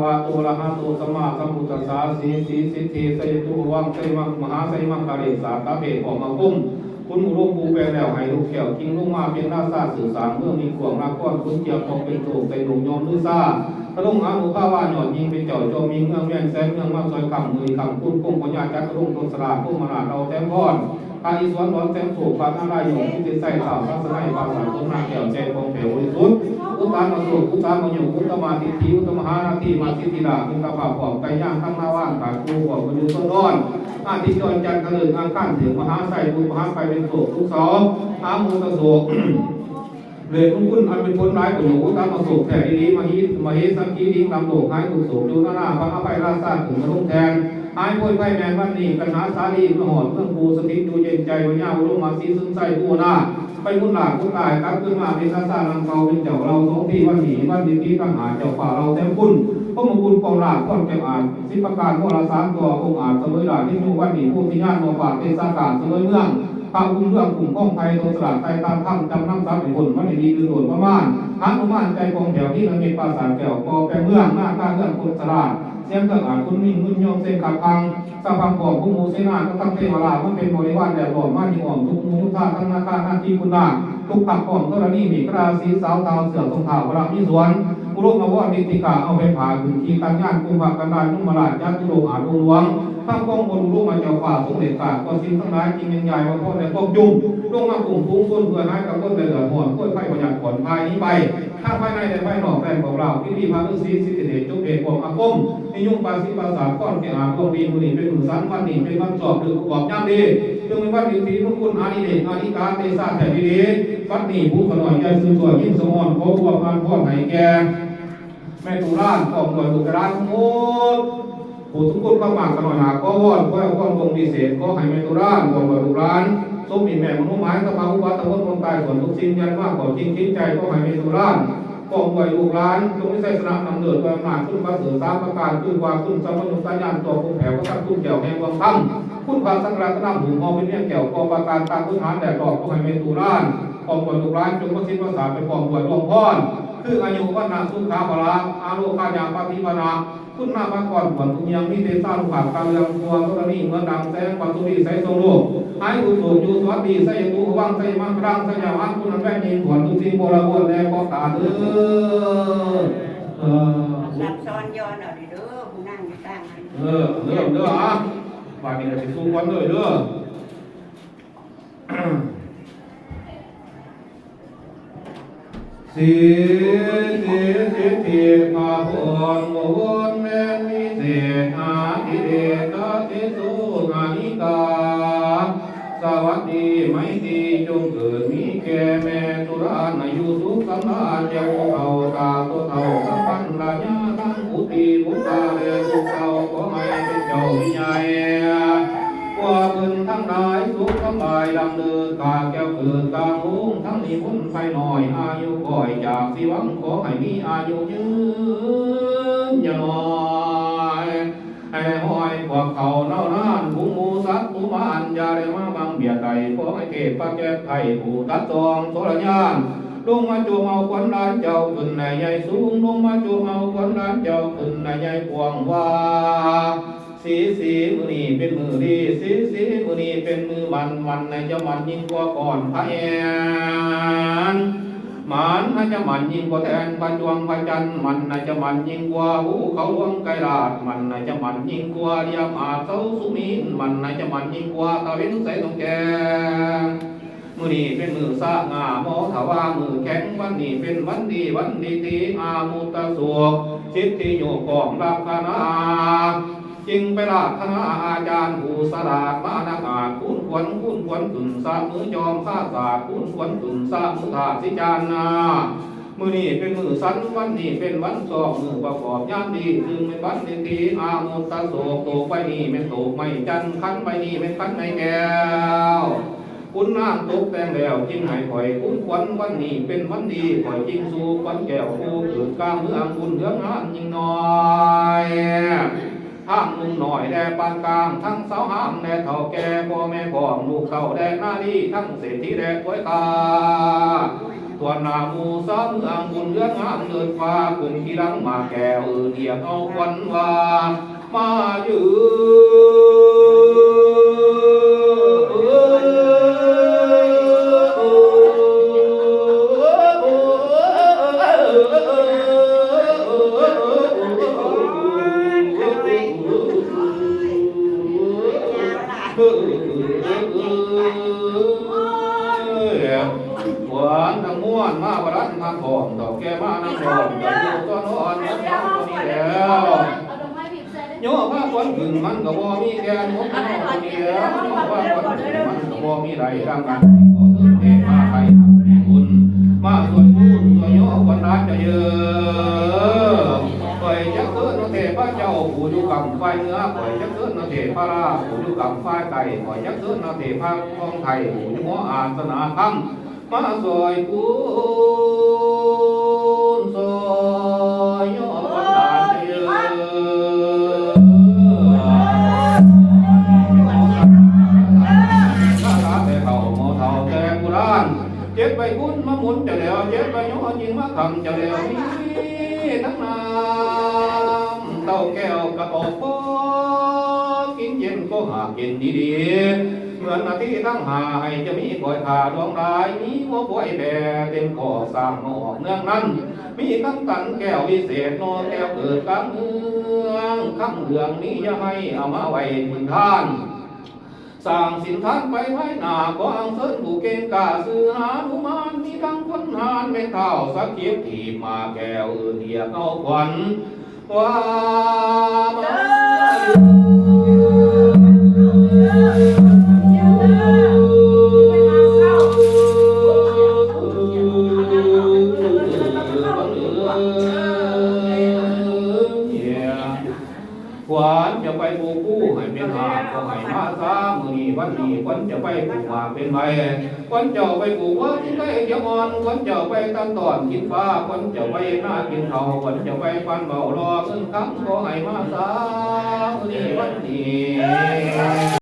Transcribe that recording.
วะโตอะระหะโตสัมมาสัมพุทธัสสะสีสีสิทธิสยตุวังไสมังมหาไสมังกะเรสาตะเบขอมาคุ้มคุณอุรุปูแปลแล้วให้ลูกแก้วกิงลูกมาเป็นราชาสื่อสารเมื่อมีขวงรักก้อนคุณเจียบพอเป็นโศกใจหลงยอมลือซ่าตะลุงหาหนูข้าว่าหยอดยิงเป็นเจ้าโจมีเงื่อนแม่นแสนเงื่อนมาซอยคำมือคำคุ้มกุ้งปัญญาจักรลุงตนสลากุ้งมนาเราแต้มพรพาอิสวนร้อนแต้มโศกพาหน้าลายหยงที่ติดใส่สาวพระสมัยภาษาต้นนาแก้วใจคงแผ่วบริสุทธิ์อุตตานมาสุอุตตานมาอยู่อุตตมาทิฏฐิอุตตมหานาทีมาทิฏฐิดาคุณกระเพาะปอบไก่ย่างข้างหน้าว่านขาดกูบอกกันอยู่ต้นร้อนอาทิตย์จรจันทร์กระเดินอังคารถึงมหาไสบุญมหาไปเป็นโศกทุกสองหามูตะโศกเลยคุณอันเป็นคนร้ายของหนูตามมาโศกแต่ดีมาฮิสังกีดิ้งลำโลกหายถูกโศกดูหน้าพระอภัยราชาถึงกระลุงแทนหายพ้นไพ่แมนวันนี้กันหาสาลีมหอดเมื่อปูสถิตดูเย็นใจวันยาวลงมาซีซึ่งใส่ตัวหน้าไปมุนหลากมุนตายครับขึ้นมาเป็นราชาลังเกาเป็นเจ้าเราสองปีวันนี้วันดีที่ตั้งหาเจ้าป่าเราแต้มคุณพระมงกุฎกองหลากก้อนแก้วอ่านสิประการโมราสามตัวองค์อาจเสมอหลากที่มีวันนี้ผู้ที่ญาติโมฝากเป็นสากาเสมอเมืองพระอุ้มเรื่องกลุ่มก้องไทยโดนสลัดไทยตามข้ามจำน้ำซับเป็นคนวันดีคือโดดประมาณหางประมาณใจกองแถวที่ระเบียบปราสาทแก้วกอแปรเมืองหน้าตาเรื่องคนสลัดเสียงเครื่องอ่านคุณมิ่งมุ่นยงเส้นขับพังสะพังของผู้มูเสนาก็ตั้งเทวราชมันเป็นบริวารแดดหลอมมาที่อ่อมทุกมูทุกท่าทั้งหน้าตาหน้าที่คุณนาทุกผักของกรณีมีกระสีสาวเตาเสือตรงเท้าพระมิสวนอุโรมาวนิติกาเอาไปผ่าขึ้นที่การงานกุมภกันดารนุ่มมาลาจัตุโลอาดหลวงทั้งกองบนอุโรมาเจ้าฝ่าสงเด็จกาก็สิ้นทั้งหลายจริงยังใหญ่ว่าพ่อในพวกยุ่งลงมากลุ่มฟุ้งส่วนเพื่อให้กับคนในเหลือหอนพ้นไฟประหยัดก่อนภายนี้ไปข้างภายในในภายนอกแฟนของเราที่ดีพระฤาษีสิทธิเดชจุกเอกของอาคมนิยุ่งปาสิภาษาก้อนแก่อาคมดีมือนีเป็นมือสันวันนี้เป็นวันสอบหรือประกอบย่างดีจึงเป็นวันดีที่พระคุณอานิเดชอานิการเตชะแต่ดีวัดนี้ผู้ขน่อยใจซื่อตัวยิ่งสมอนขอรวมงานพ่อไหนแกแม่ตุลาของหน่วยบุกราชโมดผู้ทุกคนเข้ามาขน่อยหาก็วอนก็วอนวงพิเศษก็ให้แม่ตุลาของหน่วยบุกราชสมมีแม่มนุษย์หมายสภาอุบัติเหตุคนตายส่วนทุกสิ่งยันมากกว่าจริงคิดใจก็ให้แม่ตุลาของหน่วยบุกราชจงไม่ใช่สนามนำเดือดความหนาขึ้นมาเสือสามประการขึ้นว่าขึ้นสมนุษย์สัญญาณตัวผู้แผ่ก็ตั้งขึ้นแก้วแห่งความตั้งคุณพระสังฆราชนำหูมองเป็นเรื่องแก้วกองประการตามพื้นฐานแดดดอกก็ให้แม่ตุลาของหน่วยบุกราชจงประสิทธิ์ภาษาเป็นของหน่วยรวมพรคืออายุวัฒนาสุขาภละอาโลกายาปฏิปนาคุณมามาก่อนผลทุกอย่างมีเตสร้างผ่านการเรียนตัวก็นี้เมื่อดังแสงความสุริใส่ทรงโลกให้อุตุอยู่สวัสดีใส่ตู้ว่างใส่มังรังใส่ยาวันคุณแม่ยินผลทุกสิ่งโบราณโบราณแลก็ตาเด้อรับซ้อนย้อนเอาดิเด้อผู้นั่งอยู่ตั้งนั้นเด้ออ่ะบาดนี้จะสู้กันเลยเด้อสิทธิมาพรโมนแม่มิเศษอาทิเดชติสุงานิกาสวัสดีไม่ดีจงเกิดมีแก่แม่ตุลานายุสุขสัมมาเจ้าเขาตาตัวเท่าสัมปันราญาทั้งอุติบุตาเรสุเท่าขอให้เป็นเจ้าวิญญาณว่าบึงทั้งหลายสุขทั้งหลายดำเนินกาแก้วเกิดกลางลุ่งทั้งนี้พ้นไฟหน่อยอายุก่อยจากสิวังขอให้มีอายุยืนอย่าน้อยให้หอยพวกเขาเน่านานผู้มูสัตว์ผู้มานยาได้มาบังเบียดใดขอให้เทพพระแก้ไทยผู้ตัดจองโสรญานลงมาจูงเอาขวัญล้านเจ้าขึ้นในใหญ่สูงลงมาจูงเอาขวัญล้านเจ้าขึ้นในใหญ่กว้างว่าสีมือนี่เป็นมือดีสีมือนี่เป็นมือมันในจะมันยิ่งกว่าก่อนพระแอนมันในจะมันยิ่งกว่าแทนพระจวงพระจันทร์มันในจะมันยิ่งกว่าภูเขาหลวงไกรลาดมันในจะมันยิ่งกว่าเดียมอาเสาสุมินมันในจะมันยิ่งกว่าตะเวนใสตรงแกมือนี่เป็นมือสะงาโมถาวามือแข็งวันนี้เป็นวันดีตีอามุตตะสวกชิดที่โยกองรับคณะจึงไปราธนาอาจารย์ผู้สลาดมานักอาจคุ้นขวัญตุนสามือจอมข้าศาสตร์คุ้นขวัญตุนสามือถาสิจานนามือนี้เป็นมือสันวันนี้เป็นวันสอบมือประกอบย่างดีจึงเป็นวันตีอามุตตะโศกโตไปนี่เป็นโตไม่จันคันไปนี่เป็นคันไม่แก้วคุณน้ำตกแต่งแล้วจึงให้ข่อยคุ้นขวัญวันนี้เป็นวันดีข่อยจึงสู่ขวัญแก้วผู้เกิดกลางเมืองบุญเรืองหานยิ่งน้อยทั้งนุ่งหน่อยแด่ปานกลางทั้งสาวห้ามแด่เฒ่าแก่พ่อแม่พ่อลูกเต่าแด่หน้าดีทั้งเศรษฐีแด่ป่วยตา ตัวนามูสามืออังบุญเรื่องงามเลิศฟ้ากุมที่รังมาแก้วเดียกเอาควันว่ามายืหวานทั้งม้วนมาบรัดมาขอมดอกแก้มาน้ำหอมดอกอยู่ต้นอ่อนน้ำหอมตัวนี้แล้วโยผ้าควันขึ้นมันก็บ่มีแก่นกมันก็มีแล้วโยผ้าควันขึ้นมันก็บ่มีไรร่างกันขอถึงเทมาไทยบุญมาสวยบุญสวยโยควันรักจะเยอะปล่อยจักเกิดเทพเจ้าผู้อยู่กับไฟเนื้อปล่อยจักเกิดเทพราผู้อยู่กับไฟไก่ปล่อยจักเกิดเทพของไทยผู้อยู่หัวอาสนาธรรมมาสวยกุนสวยโยวันดาเยอะข้าราแต่เขาหมอเท่าแต่โบราณเจ็บไปบุญมาหมุนจะเดียวเจ็บไปโยยิงมาคำจะเดียวนี้ทั้งน้ำเต้าแก้วกระบอกโป๊กินเย็นก็หากินดีๆเหมือนนาทีทั้งหาให้จะมีก่อยขาดวงรายมีหัวป่วยแผ่เต็มคอสร้างนอกเนื่องนั้นมีคำตันแก้ววิเศษนอแก้วเกิดกลางเมืองคำเรื่องนี้อย่าให้เอามาไว้ทินท่านสร้างสินท่านไปไว้หน้าก็อังเสริญผู้เก่งกาสื่อหานุมานมีทั้งคนหานเป็นเท่าสักเกียรติมาแก้วเดียกเอาขวัญว่ามาขวานจะไปปูกู้ให้เป็นหาก็ให้มาซามือนี้วันนี้ขวัญจะไปปลูกว่าเป็นใบขวัญจะไปปลูกว่าที่ได้เดียวอ่อนขวัญจะไปตัดตอนกินฟ้าขวัญจะไปหน้ากินเทาขวัญจะไปฟันเบารอเงินคำก็ให้มาซามือนี้วันนี้